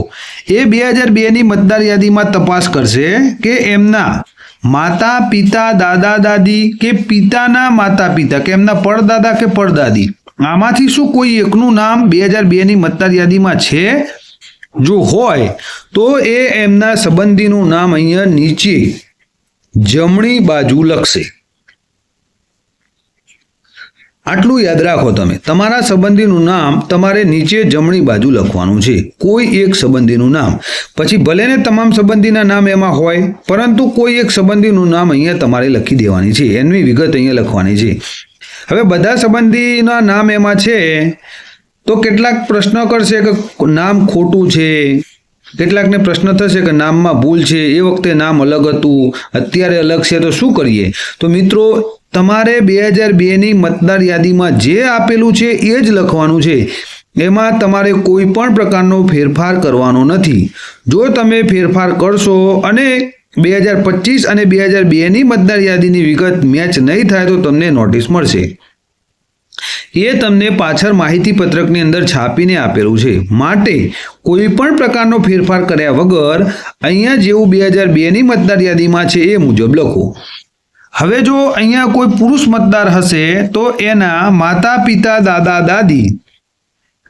એ 2002ની મતદાર યાદીમાં તપાસ કરશે કે એમના માતા પિતા, દાદા દાદી કે પિતાના માતા પિતા કે એમના પરદાદા કે પરદાદી આમાંથી શું કોઈ એકનું નામ 2002ની મતદાર યાદીમાં છે. જો હોય તો એ એમના સંબંધીનું નામ અહીંયા નીચે જમણી બાજુ લખશે. આટલું યાદ રાખો તમે, તમારા સંબંધીનું નામ તમારે નીચે જમણી બાજુ લખવાનું છે. કોઈ એક સંબંધીનું નામ, પછી ભલે ને તમામ સંબંધીના નામ એમાં હોય પરંતુ કોઈ એક સંબંધીનું નામ અહીંયા તમારે લખી દેવાની છે, એની વિગત અહીંયા લખવાની છે. હવે બધા સંબંધીના નામ એમાં છે તો કેટલાક પ્રશ્ન કરશે કે નામ ખોટું છે, કેટલાકને પ્રશ્ન થશે કે નામમાં ભૂલ છે, એ વખતે નામ અલગ હતું અત્યારે અલગ છે, તો શું કરીએ? તો મિત્રો તમારે 2002ની મતદાર યાદીમાં જે આપેલું છે એ જ લખવાનું છે. એમાં તમારે કોઈ પણ પ્રકારનો ફેરફાર કરવાનો નથી. જો તમે ફેરફાર કરશો અને 2025 અને 2002ની મતદાર યાદીની વિગત મેચ નહીં થાય તો તમને નોટિસ મળશે. એ તમને પાછળ માહિતી પત્રકની અંદર છાપીને આપેલું છે. માટે કોઈ પણ પ્રકારનો ફેરફાર કર્યા વગર અહીંયા જેવું 2002ની મતદાર યાદીમાં છે એ મુજબ લખો. હવે જો અહીંયા કોઈ પુરુષ મતદાર હશે તો એના માતા પિતા, દાદા દાદી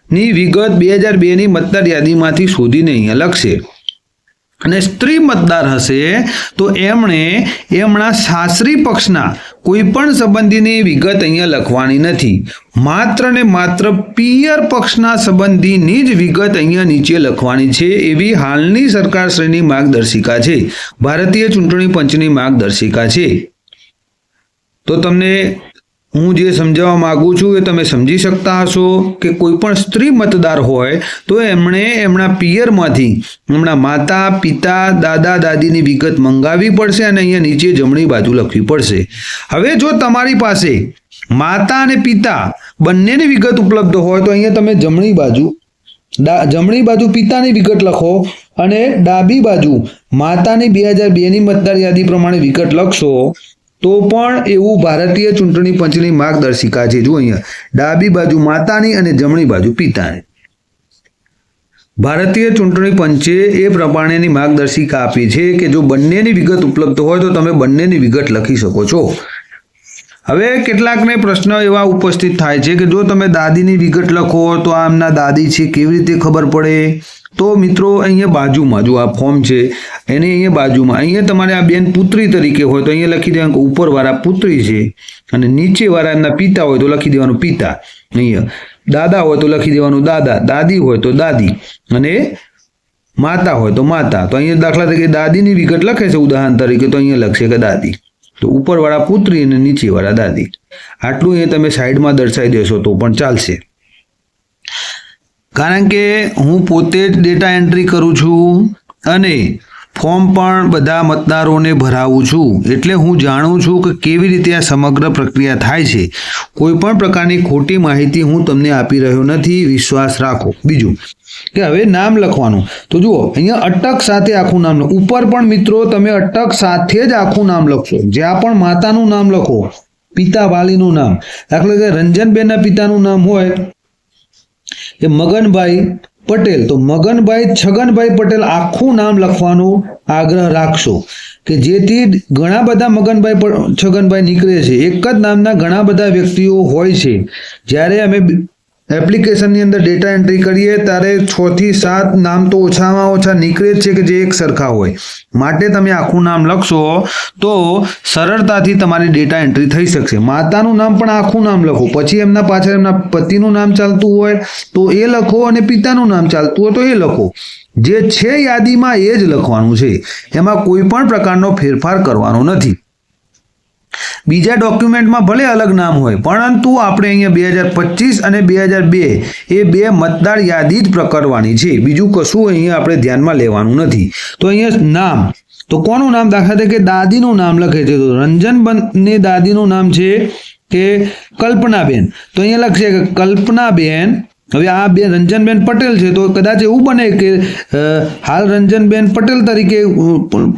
ની વિગત 2002ની મતદાર યાદીમાંથી શોધીને અહીંયા લખશે. અને સ્ત્રી મતદાર હશે તો એમણે એમના સાસરી પક્ષના કોઈ પણ સંબંધીની વિગત અહીંયા લખવાની નથી. માત્ર ને માત્ર પિયર પક્ષના સંબંધીની જ વિગત અહીંયા નીચે લખવાની છે. એવી હાલની સરકારશ્રીની માર્ગદર્શિકા છે, ભારતીય ચૂંટણી પંચની માર્ગદર્શિકા છે. તો તમને હું જે સમજાવવા માંગુ છું એ તમે સમજી શકતા હશો કે કોઈ પણ સ્ત્રી મતદાર હોય તો એમણે એમના પિયરમાંથી એમના માતા પિતા, દાદા દાદીની વિગત મંગાવવી પડશે અને અહીંયા નીચે જમણી બાજુ લખવી પડશે. હવે જો તમારી પાસે માતા અને પિતા બંનેની વિગત ઉપલબ્ધ હોય તો અહીંયા તમે જમણી બાજુ પિતાની વિગત લખો અને ડાબી બાજુ માતાની 2002ની મતદાર યાદી પ્રમાણે વિગત લખશો તો પણ એવું ભારતીય ચૂંટણી પંચની માર્ગદર્શિકા છે. જો અહીંયા ડાબી બાજુ માતાની અને જમણી બાજુ પિતાની. ભારતીય ચૂંટણી પંચે એ પ્રમાણેની માર્ગદર્શિકા આપી છે કે જો બંનેની વિગત ઉપલબ્ધ હોય તો તમે બંનેની વિગત લખી શકો છો. હવે કેટલાકને પ્રશ્ન એવા ઉપસ્થિત થાય છે કે જો તમે દાદીની વિગત લખો તો આ એમના દાદી છે કેવી રીતે ખબર પડે? તો મિત્રો અહીંયા બાજુમાં જો આ ફોર્મ છે એની અહીંયા બાજુમાં અહીંયા તમારે આ બેન પુત્રી તરીકે હોય તો અહીંયા લખી દેવાનું ઉપરવાળા પુત્રી છે અને નીચેવાળા એમના પિતા હોય તો લખી દેવાનું પિતા. અહીંયા દાદા હોય તો લખી દેવાનું દાદા, દાદી હોય તો દાદી, અને માતા હોય તો માતા. તો અહીંયા દાખલા તરીકે દાદીની વિગત લખે છે ઉદાહરણ તરીકે, તો અહીંયા લખશે કે દાદી. તો ઉપરવાળા પુત્રી અને નીચેવાળા દાદી. આટલું એ તમે સાઈડમાં દર્શાવી દેશો તો પણ ચાલશે. કારણ કે હું પોતે જ ડેટા એન્ટ્રી કરું છું અને ફોર્મ પણ બધા મતદારોને ભરાવું છું, એટલે હું જાણું છું કે કેવી રીતે આ સમગ્ર પ્રક્રિયા થાય છે. કોઈ પણ પ્રકારની ખોટી માહિતી હું તમને આપી રહ્યો નથી, વિશ્વાસ રાખો. બીજું કે હવે નામ લખવાનું. તો જુઓ અહીંયા અટક સાથે આખું નામ લખો. ઉપર પણ મિત્રો તમે અટક સાથે જ આખું નામ લખશો. જ્યાં પણ માતાનું નામ લખો, પિતા વાલીનું નામ, દાખલા કે રંજનબેનના પિતાનું નામ હોય એ મગનભાઈ પટેલ, તો મગનભાઈ છગનભાઈ પટેલ આખું નામ લખવાનો આગ્રહ રાખશો, કે જેથી ઘણા બધા મગનભાઈ છગનભાઈ નીકળે છે. એક જ નામના ઘણા બધા વ્યક્તિઓ હોય છે. જ્યારે અમે એપ્લિકેશનની અંદર ડેટા એન્ટ્રી કરીએ ત્યારે 6 થી 7 નામ તો ઓછામાં ઓછા નીકળે જ છે કે જે એક સરખા હોય. માટે તમે આખું નામ લખશો તો સરળતાથી તમારી ડેટા એન્ટ્રી થઈ શકશે. માતાનું નામ પણ આખું નામ લખો, પછી એમના પાછળ એમના પતિનું નામ ચાલતું હોય તો એ લખો, અને પિતાનું નામ ચાલતું હોય તો એ લખો. જે છે યાદીમાં એ જ લખવાનું છે, એમાં કોઈ પણ પ્રકારનો ફેરફાર કરવાનો નથી. બીજા ડોક્યુમેન્ટમાં ભલે અલગ નામ હોય, પરંતુ આપણે અહીંયા 2025 અને 2002 એ 2 મતદાર યાદી જ કરવાની છે. બીજું કશું અહીંયા આપણે ધ્યાનમાં લેવાનું નથી. તો અહીંયા નામ, તો કોનું નામ? દાખલા તરીકે દાદીનું નામ લખે છે, તો રંજનબેનની દાદીનું નામ છે કે કલ્પનાબેન, તો અહીંયા લખશે કે કલ્પનાબેન. હવે આ બે રંજનબેન પટેલ છે, તો કદાચ એવું બને કે હાલ રંજનબેન પટેલ તરીકે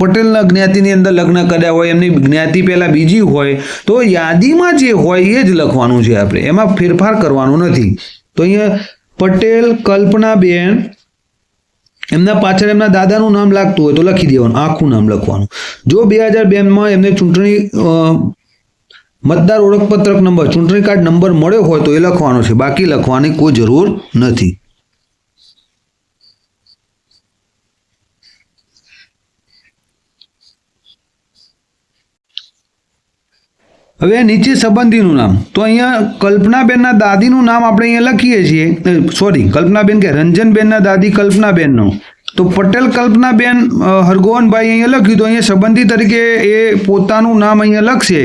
પટેલના જ્ઞાતિની અંદર લગ્ન કર્યા હોય, એમની જ્ઞાતિ પહેલા બીજી હોય, તો યાદીમાં જે હોય એ જ લખવાનું છે આપણે, એમાં ફેરફાર કરવાનો નથી. તો અહીંયા પટેલ કલ્પનાબેન, એમના પાછળ એમના દાદાનું નામ લાગતું હોય તો લખી દેવાનું, આખું નામ લખવાનું. જો 2002માં એમને ચૂંટણી મતદાર ઓળખપત્રક નંબર, ચૂંટણી કાર્ડ નંબર મળ્યો હોય તો એ લખવાનો છે, બાકી લખવાની કોઈ જરૂર નથી. હવે નીચે સંબંધીનું નામ, તો અહીંયા કલ્પનાબેનના દાદીનું નામ આપણે અહીંયા લખીએ છીએ, કલ્પનાબેન કે રંજનબેનના દાદી કલ્પનાબેનનું, તો પટેલ કલ્પનાબેન હરગોવનભાઈ અહીંયા લખ્યું, તો અહીંયા સંબંધી તરીકે એ પોતાનું નામ અહીંયા લખશે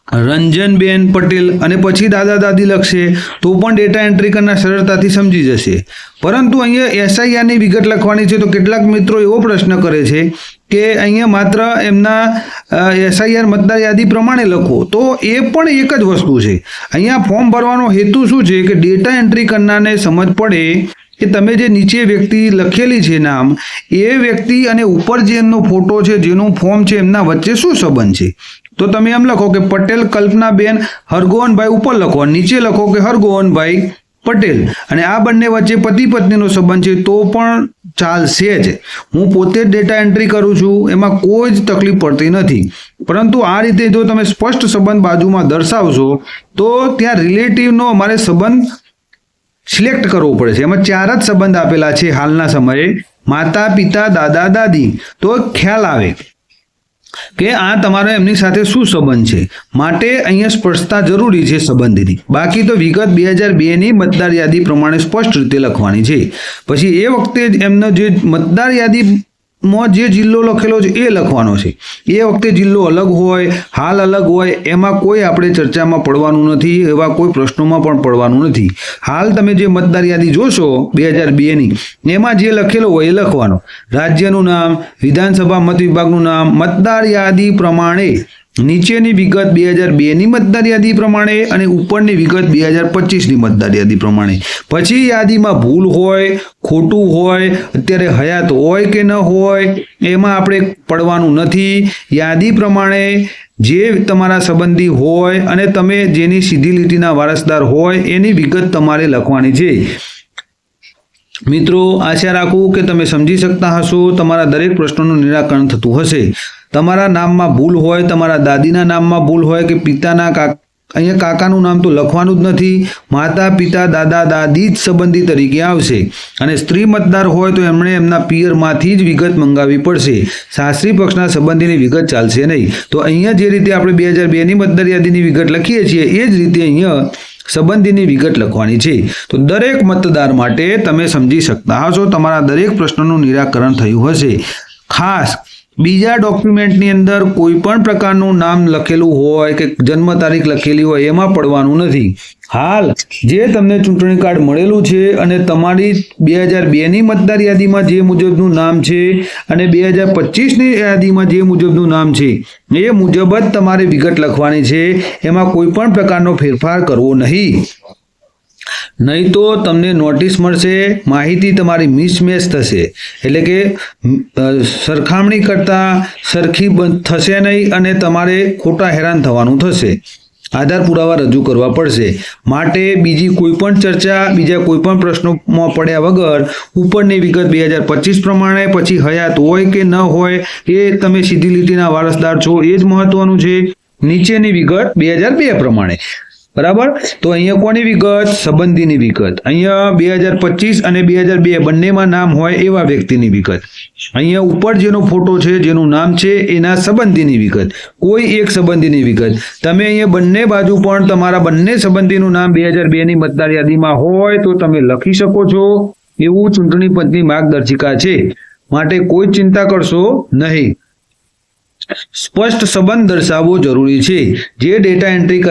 રંજનબેન પટેલ, અને પછી દાદા દાદી લખશે તો પણ ડેટા એન્ટ્રી કરનાર સરળતાથી સમજી જશે. પરંતુ અહીંયા એસઆઈઆરની વિગત લખવાની છે, તો કેટલાક મિત્રો એવો પ્રશ્ન કરે છે કે અહીંયા માત્ર એમના એસઆઈઆર મતદાર યાદી પ્રમાણે લખો, તો એ પણ એક જ વસ્તુ છે. અહીંયા ફોર્મ ભરવાનો હેતુ શું છે કે ડેટા એન્ટ્રી કરનારને સમજ પડે કે તમે જે નીચે વ્યક્તિ લખેલી છે નામ, એ વ્યક્તિ અને ઉપર જે એમનો ફોટો છે, જેનું ફોર્મ છે, એમના વચ્ચે શું સંબંધ છે. તો તમે એમ લખો કે પટેલ કલ્પનાબેન હરગોવનભાઈ ઉપર લખો, નીચે લખો કે હરગોવનભાઈ પટેલ, અને આ બંને વચ્ચે પતિ પત્નીનો સંબંધ છે તો પણ ચાલશે જ. હું પોતે જ ડેટા એન્ટ્રી કરું છું, એમાં કોઈ જ તકલીફ પડતી નથી. પરંતુ આ રીતે જો તમે સ્પષ્ટ સંબંધ બાજુમાં દર્શાવશો તો ત્યાં રિલેટિવનો અમારે સંબંધ સિલેક્ટ કરવો પડે છે. એમાં 4 જ સંબંધ આપેલા છે હાલના સમયે, માતા પિતા દાદા દાદી, તો ખ્યાલ આવે કે આ તમારો એમની સાથે શું સંબંધ છે. માટે અહીંયા સ્પષ્ટતા જરૂરી છે સંબંધની. બાકી તો વિગત 2002ની મતદાર યાદી પ્રમાણે સ્પષ્ટ રીતે લખવાની છે. પછી એ વખતે જ એમનો જે મતદાર યાદીમાં જે જિલ્લો લખેલો છે એ લખવાનો છે. એ વખતે જિલ્લો અલગ હોય, હાલ અલગ હોય, એમાં કોઈ આપણે ચર્ચામાં પડવાનું નથી, એવા કોઈ પ્રશ્નોમાં પણ પડવાનું નથી. હાલ તમે જે મતદાર યાદી જોશો 2002ની, એમાં જે લખેલો હોય એ લખવાનો. રાજ્યનું નામ, વિધાનસભા મત વિભાગનું નામ, મતદાર યાદી પ્રમાણે નીચેની વિગત 2002ની મતદાર યાદી પ્રમાણે અને ઉપરની વિગત 2025ની મતદાર યાદી પ્રમાણે. પછી યાદીમાં ભૂલ હોય, ખોટું હોય, અત્યારે હયાત હોય કે ન હોય, એમાં આપણે પડવાનું નથી. યાદી પ્રમાણે જે તમારા સંબંધી હોય અને તમે જેની સીધી લીટીના વારસદાર હોય એની વિગત તમારે લખવાની છે. મિત્રો, આશા રાખું કે તમે સમજી શકતા હશો, તમારા દરેક પ્રશ્નોનું નિરાકરણ થતું હશે. તમારા નામમાં ભૂલ હોય, તમારા દાદીના નામમાં ભૂલ હોય કે પિતાના અહીંયા કાકાનું નામ તો લખવાનું જ નથી, માતા પિતા દાદા દાદી જ સંબંધી તરીકે આવશે. અને સ્ત્રી મતદાર હોય તો એમણે એમના પિયરમાંથી જ વિગત મંગાવવી પડશે, સાસરી પક્ષના સંબંધીની વિગત ચાલશે નહીં. તો અહીંયા જે રીતે આપણે 2002ની મતદાર યાદીની વિગત લખીએ છીએ એ જ રીતે અહીંયા સંબંધીની વિગત લખવાની છે. તો દરેક મતદાર માટે તમે સમજી શકતા હશો, તમારા દરેક પ્રશ્નનું નિરાકરણ થયું હશે. ખાસ બીજા ડોક્યુમેન્ટની અંદર કોઈ પણ પ્રકારનું નામ લખેલું હોય કે જન્મ તારીખ લખેલી હોય એમાં પડવાનું નથી. હાલ જે તમને ચૂંટણી કાર્ડ મળેલું છે અને તમારી 2002ની મતદાર યાદીમાં જે મુજબનું નામ છે અને 2025ની યાદીમાં જે મુજબનું નામ છે એ મુજબ જ તમારે વિગત લખવાની છે. એમાં કોઈ પણ પ્રકારનો ફેરફાર કરવો નહીં. નહીં તો તમને નોટિસ મળશે, માહિતી તમારી મિસમેચ થશે, એટલે કે સરખામણી કરતાં સરખી થશે નહીં અને તમારે ખોટા હેરાન થવાનું થશે. આધાર પુરાવા રજૂ કરવા પડશે. માટે બીજી કોઈ પણ ચર્ચા, બીજા કોઈ પણ પ્રશ્નોમાં પડ્યા વગર ઉપરની વિગત 2025 પ્રમાણે, પછી હયાત હોય કે ન હોય એ તમે સીધી લીટીના વારસદાર છો એ જ મહત્વનું છે. નીચેની વિગત 2002 પ્રમાણે. બરાબર. તો અહીંયા કોની વિગત? સંબંધીની વિગત. અહીંયા 2025 અને 2002 બંનેમાં નામ હોય એવા વ્યક્તિની વિગત. અહીંયા ઉપર જેનો ફોટો છે, જેનું નામ છે, એના સંબંધીની વિગત. કોઈ એક સંબંધીની વિગત. તમે અહીંયા બંને બાજુ પણ તમારા બંને સંબંધીનું નામ 2002ની મતદાર યાદીમાં હોય તો તમે લખી શકો છો. એવું ચૂંટણી પંચની માર્ગદર્શિકા છે. માટે કોઈ ચિંતા કરશો નહીં. સ્પષ્ટ સંબંધ દર્શાવવો જરૂરી છે, જે ડેટા એન્ટ્રી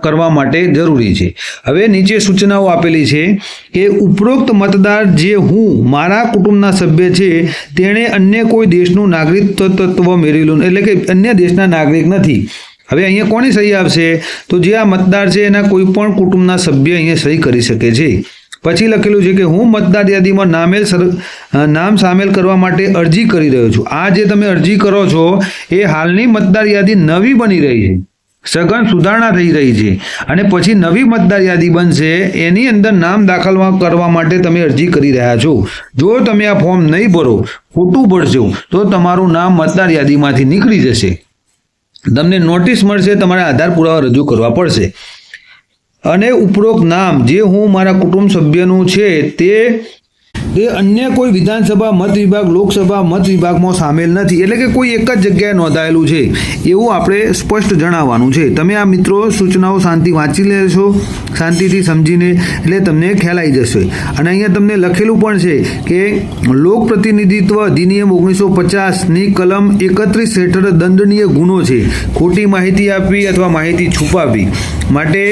કરવા માટે જરૂરી છે. હવે નીચે સૂચનાઓ આપેલી છે કે ઉપરોક્ત મતદાર જે હું મારા કુટુંબના સભ્ય છે તેણે અન્ય કોઈ દેશનું નાગરિકત્વ મેળવેલું, એટલે કે અન્ય દેશના નાગરિક નથી. હવે અહીંયા કોની સહી આવશે? તો જે આ મતદાર છે એના કોઈ પણ કુટુંબના સભ્ય અહીંયા સહી કરી શકે છે. પછી લખેલું છે કે હું મતદાર યાદીમાં નામ સામેલ કરવા માટે અરજી કરી રહ્યો છું. આ જે તમે અરજી કરો છો એ હાલની મતદાર યાદી નવી બની રહી છે, સઘન સુધારણા થઈ રહી છે અને પછી નવી મતદાર યાદી બનશે, એની અંદર નામ દાખલ કરવા માટે તમે અરજી કરી રહ્યા છો. જો તમે આ ફોર્મ નહીં ભરો, ખોટું ભરશો, તો તમારું નામ મતદાર યાદીમાંથી નીકળી જશે. તમને નોટિસ મળશે, તમારે આધાર પુરાવા રજૂ કરવા પડશે. અને ઉપરોક્ત નામ જે હું મારા કુટુંબ સભ્યનું છે તે અન્ય કોઈ વિધાનસભા મત વિભાગ, લોકસભા મત વિભાગમાં સામેલ નથી, એટલે કે કોઈ એક જ જગ્યાએ નોંધાયેલું છે એવું આપણે સ્પષ્ટ જણાવવાનું છે. તમે આ મિત્રો સૂચનાઓ શાંતિ વાંચી લેશો, શાંતિથી સમજીને, એટલે તમને ખ્યાલ આવી જશે. અને અહીંયા તમને લખેલું પણ છે કે લોક પ્રતિનિધિત્વ અધિનિયમ 1950ની કલમ 31 હેઠળ દંડનીય ગુનો છે ખોટી માહિતી આપવી અથવા માહિતી છુપાવવી. માટે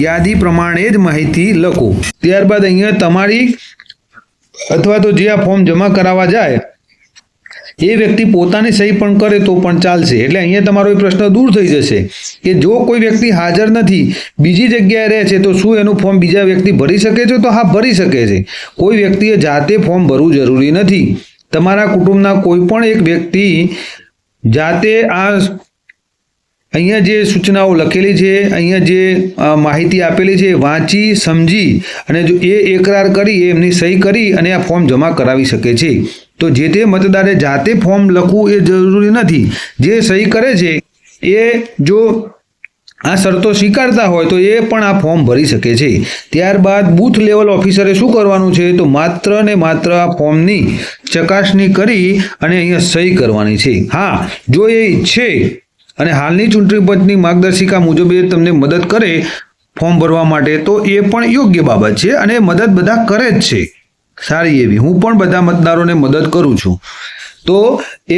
યાદી પ્રમાણે જ માહિતી લખો. ત્યારબાદ અહીંયા તમારી અથવા તો જે આ ફોર્મ જમા કરાવવા જાય એ વ્યક્તિ પોતાની સહી પણ કરે તો પણ ચાલશે. એટલે અહીંયા તમારો એ પ્રશ્ન દૂર થઈ જશે કે જો કોઈ વ્યક્તિ હાજર નથી, બીજી જગ્યાએ રહે છે, તો શું એનું ફોર્મ બીજા વ્યક્તિ ભરી શકે છે? તો હા, ભરી શકે છે. કોઈ વ્યક્તિએ જાતે ફોર્મ ભરવું જરૂરી નથી. તમારા કુટુંબના કોઈ પણ એક વ્યક્તિ જાતે આ અહીંયા જે સૂચનાઓ લખેલી છે, અહીંયા જે માહિતી આપેલી છે, વાંચી સમજી અને જો એ એકરાર કરી, એમની સહી કરી અને આ ફોર્મ જમા કરાવી શકે છે. તો જે તે મતદારે જાતે ફોર્મ લખવું એ જરૂરી નથી. જે સહી કરે છે એ જો આ શરતો સ્વીકારતા હોય તો એ પણ આ ફોર્મ ભરી શકે છે. ત્યારબાદ બૂથ લેવલ ઓફિસરે શું કરવાનું છે? તો માત્ર ને માત્ર આ ફોર્મની ચકાસણી કરી અને અહીંયા સહી કરવાની છે. હા, જો એ ઈચ્છે અને હાલની ચૂંટણી પંચની માર્ગદર્શિકા મુજબ એ તમને મદદ કરે ફોર્મ ભરવા માટે, તો એ પણ યોગ્ય બાબત છે અને મદદ બધા કરે જ છે સારી એવી. હું પણ બધા મતદારોને મદદ કરું છું, તો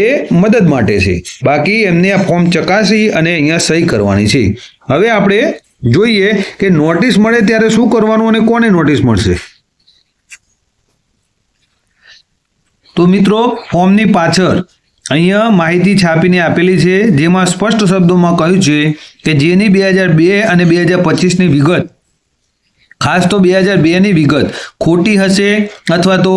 એ મદદ માટે છે. બાકી એમને આ ફોર્મ ચકાસી અને અહીંયા સહી કરવાની છે. હવે આપણે જોઈએ કે નોટિસ મળે ત્યારે શું કરવાનું અને કોને નોટિસ મળશે. તો મિત્રો, ફોર્મની પાછળ અહીંયા માહિતી છાપીને આપેલી છે, જેમાં સ્પષ્ટ શબ્દોમાં કહ્યું છે કે જેની 2002 અને 2025ની વિગત, ખાસ તો 2002ની વિગત ખોટી હશે અથવા તો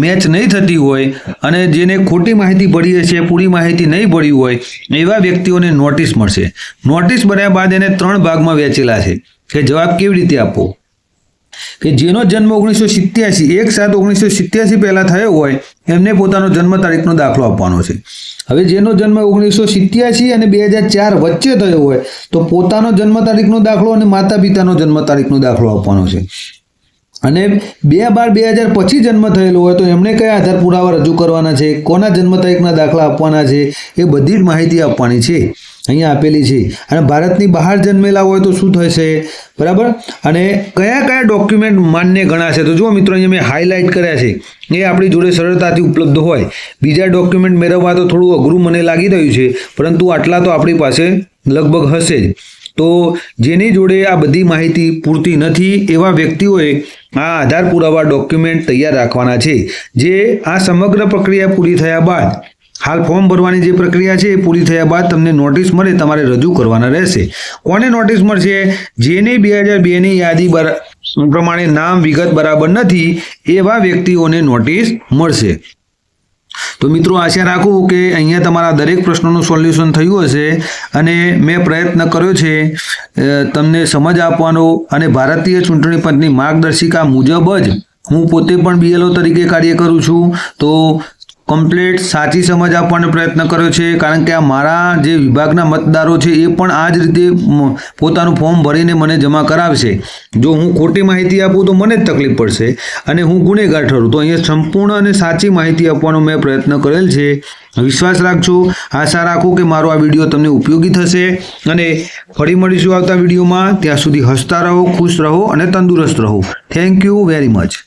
મેચ નહીં થતી હોય અને જેને ખોટી માહિતી ભરી હશે, પૂરી માહિતી નહીં ભરી હોય, એવા વ્યક્તિઓને નોટિસ મળશે. નોટિસ ભર્યા બાદ એને 3 ભાગમાં વહેંચેલા છે કે જવાબ કેવી રીતે આપવો. કે જેનો જન્મ 1987 1/7/1987 પહેલાં થયો હોય એમને પોતાનો જન્મ તારીખનો દાખલો આપવાનો છે. હવે જેનો જન્મ 1987 અને 2004 વચ્ચે થયો હોય તો પોતાનો જન્મ તારીખનો દાખલો અને માતા પિતાનો જન્મ તારીખનો દાખલો આપવાનો છે. અને 2/12/2000 જન્મ થયેલો હોય તો એમણે કયા આધાર પુરાવા રજૂ કરવાના છે, કોના જન્મ તારીખના દાખલા આપવાના છે, એ બધી જ માહિતી આપવાની છે. અહીંયા આપેલી છે. અને ભારતની બહાર જન્મેલા હોય તો શું થશે, બરાબર. અને કયા કયા ડોક્યુમેન્ટ માન્ય ગણાશે, તો જુઓ મિત્રો અહીંયા મેં હાઇલાઇટ કર્યા છે, એ આપણી જોડે સરળતાથી ઉપલબ્ધ હોય. બીજા ડોક્યુમેન્ટ મેળવવા તો થોડું અઘરું મને લાગી રહ્યું છે, પરંતુ આટલા તો આપણી પાસે લગભગ હશે જ. તો જેની જોડે આ બધી માહિતી પૂરતી નથી એવા વ્યક્તિઓએ આ આધાર પુરાવા ડોક્યુમેન્ટ તૈયાર રાખવાના છે, જે આ સમગ્ર પ્રક્રિયા પૂરી થયા બાદ, હાલ ફોર્મ ભરવાની જે પ્રક્રિયા છે એ પૂરી થયા બાદ તમને નોટિસ મળે તમારે રજૂ કરવાના રહેશે. કોને નોટિસ મળશે? જેને 2002ની યાદી પ્રમાણે નામ વિગત બરાબર નથી એવા વ્યક્તિઓને નોટિસ મળશે. તો મિત્રો આશા રાખું કે અહીંયા તમારા દરેક પ્રશ્નોનું સોલ્યુશન થયું હશે અને મેં પ્રયત્ન કર્યો છે તમને સમજ આપવાનો, અને ભારતીય ચૂંટણી પંચની માર્ગદર્શિકા મુજબ જ હું પોતે પણ BLO તરીકે કાર્ય કરું છું. તો કમ્પ્લીટ સાચી સમજ આપવાનો પ્રયત્ન કર્યો છે, કારણ કે આ મારા જે વિભાગના મતદારો છે એ પણ આ જ રીતે પોતાનું ફોર્મ ભરીને મને જમા કરાવશે. જો હું ખોટી માહિતી આપું તો મને જ તકલીફ પડશે અને હું ગુનેગાર ઠરું. તો અહીંયા સંપૂર્ણ અને સાચી માહિતી આપવાનો મેં પ્રયત્ન કરેલ છે. વિશ્વાસ રાખજો. આશા રાખું કે મારો આ વિડીયો તમને ઉપયોગી થશે, અને ફરી મળીશું આવતા વિડીયોમાં. ત્યાં સુધી હસતા રહો, ખુશ રહો અને તંદુરસ્ત રહો. Thank you very much.